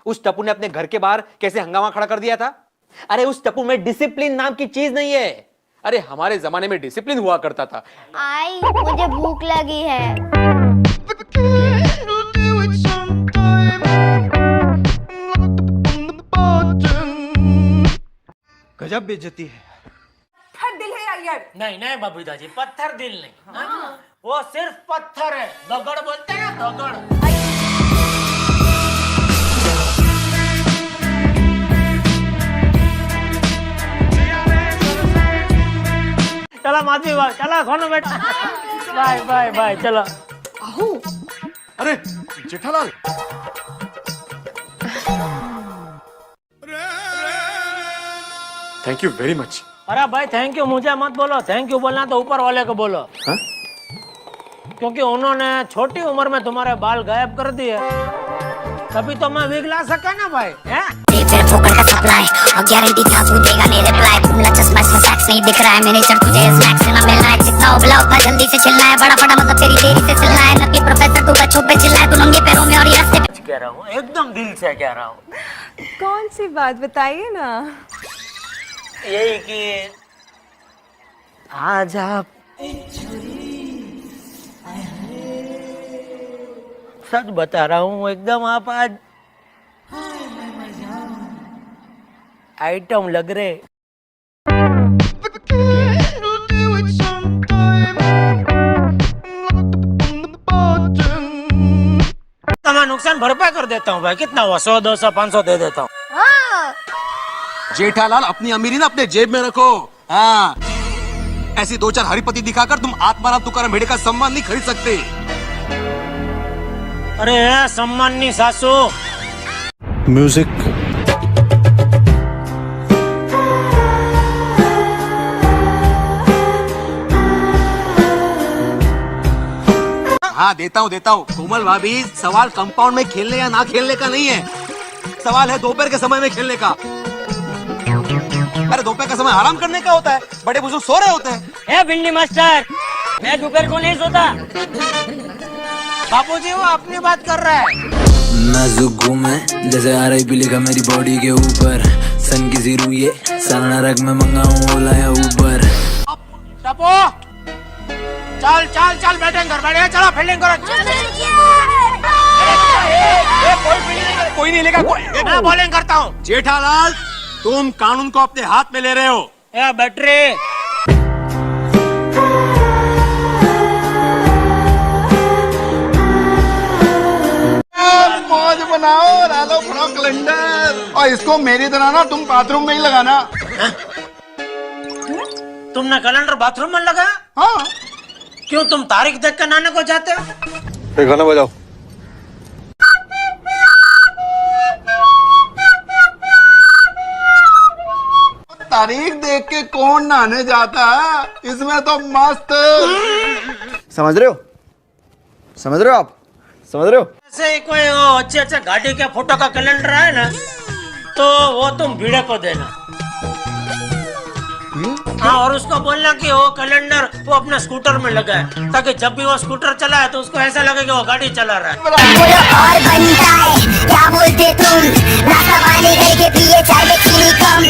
उस टप्पू ने अपने घर के बाहर कैसे हंगामा खड़ा कर दिया था। अरे उस टप्पू में डिसिप्लिन नाम की चीज नहीं है। अरे हमारे जमाने में डिसिप्लिन हुआ करता था। आई मुझे भूख लगी है। गजब बेइज्जती है। पत्थर दिल है यार। नहीं नहीं बबीता जी, पत्थर दिल नहीं। हाँ? वो सिर्फ पत्थर है, दगड़ बोलते हैं ना, दगड़। चला माधवी बाय, चला खाना बेटा। बाय बाय बाय, चलो। अरे Jethalal, thank you very much. अरे भाई थैंक यू मुझे मत बोलो, थैंक यू बोलना तो ऊपर वाले को बोलो। हाँ? क्योंकि उन्होंने छोटी उम्र में तुम्हारे बाल गायब कर दिए, तभी तो मैं विग ला सका ना भाई। तेरे फोकट का सप्लाई और गारंटी था तू देगा नहीं रिप्लाई। तुमला चश्मा इसमें सैक्स नहीं दिख रहा है, मैनेजर तुझे स्नैक्स से ना मिलना है। जितना उबला उतना जल्दी से चिल्ला है, बड़ा बड़ा मतलब तेरी देरी से चिल्ला है। नकली प्रोफेसर तू बच्चों पे चिल्ला है, तू नंगे पैरों में और ये रास्ते पे। कह रहा हूँ एकदम दिल से कह रहा हूँ। कौन सी बात बताइए ना। यही कि आज आप सच बता रहा हूँ, एकदम आप आज आइटम लग रहे। तो मैं नुकसान भरपाई कर देता हूँ भाई। कितना हुआ? 100 200 500 दे देता हूँ। हाँ। जेठालाल, अपनी अमीरी ना अपने जेब में रखो। हाँ, ऐसी 2-4 हरीपति दिखाकर तुम आत्माराम तुकाराम भिड़े का सम्मान नहीं खरीद सकते। अरे सम्मानी सासू। म्यूजिक। हाँ देता हूँ। कोमल भाभी, सवाल कंपाउंड में खेलने या ना खेलने का नहीं है, सवाल है दोपहर के समय में खेलने का। अरे दोपहर का समय आराम करने का होता है, बड़े बुजुर्ग सो रहे होते हैं। ए भिंडी मास्टर, मैं दोपहर को नहीं सोता। बापूजी वो अपनी बात कर रहा है। नाजुक घूमे जैसे RIP लिखा मेरी बॉडी के ऊपर। सन की जीरू ये सारा रग में मंगाऊं ओला या ऊपर। टपो चल चल चल, बैटिंग कर, बैटिंग चलो, फील्डिंग करो। कोई नहीं लेगा। मैं बॉलिंग करता हूँ। जेठालाल, तुम कानून को अपने हाथ में ले रहे हो। ए बैटरी, मौज बनाओ, डालो फ्रॉक कैलेंडर, और इसको मेरी तरह ना तुम बाथरूम में ही लगाना। तुमने कैलेंडर बाथरूम में लगा? हाँ। क्यों, तुम तारीख देख कर नहाने को जाते हो? गाना बजाओ। तारीख देख के कौन नहाने जाता है, इसमें तो मस्त। समझ रहे हो आप? समझ रहे हो? ऐसे कोई अच्छे अच्छे गाड़ी के फोटो का कैलेंडर है ना, तो वो तुम भिड़े को देना। हाँ, और उसको बोलना कि वो कैलेंडर वो अपने स्कूटर में लगाए, ताकि जब भी वो स्कूटर चलाए तो उसको ऐसा लगे कि वो गाड़ी चला रहा है। बोलो और बनता है, क्या बोलते तुम? नाश्ता पानी करके पिए चाय में चीनी कम।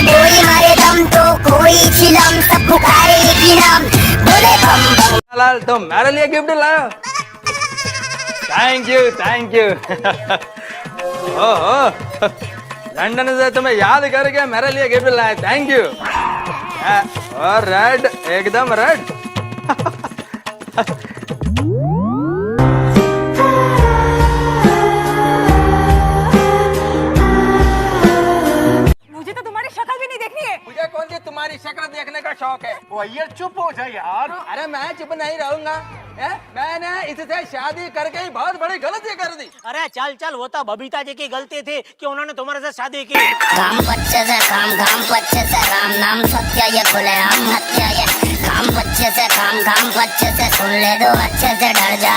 कोई मारे दम तो कोई चिलम, सब पुकारे एक ही नाम, बोले बम बम। लाल, तुम मेरे लिए गिफ्ट लायो। Thank you. ओहो, लंदन से तुम्हें याद करके मेरे लिए गिफ्ट लाया, थैंक यू। और रेड, एकदम रेड। मुझे तो तुम्हारी शक्ल भी नहीं देखनी है। मुझे कौन सी तुम्हारी शक्ल देखने का शौक है? वो ये चुप हो जाए यार। अरे मैं चुप नहीं रहूंगा। मैंने इससे शादी करके ही बहुत बड़ी गलती कर दी। अरे चल चल, वो तो बबीता जी की गलती थी कि उन्होंने तुम्हारे से शादी की। काम बच्चे से काम, काम बच्चे से राम नाम सत्य, ये खुले आम हत्या। ये काम बच्चे से काम, काम बच्चे से सुन ले दो अच्छे से डर जा।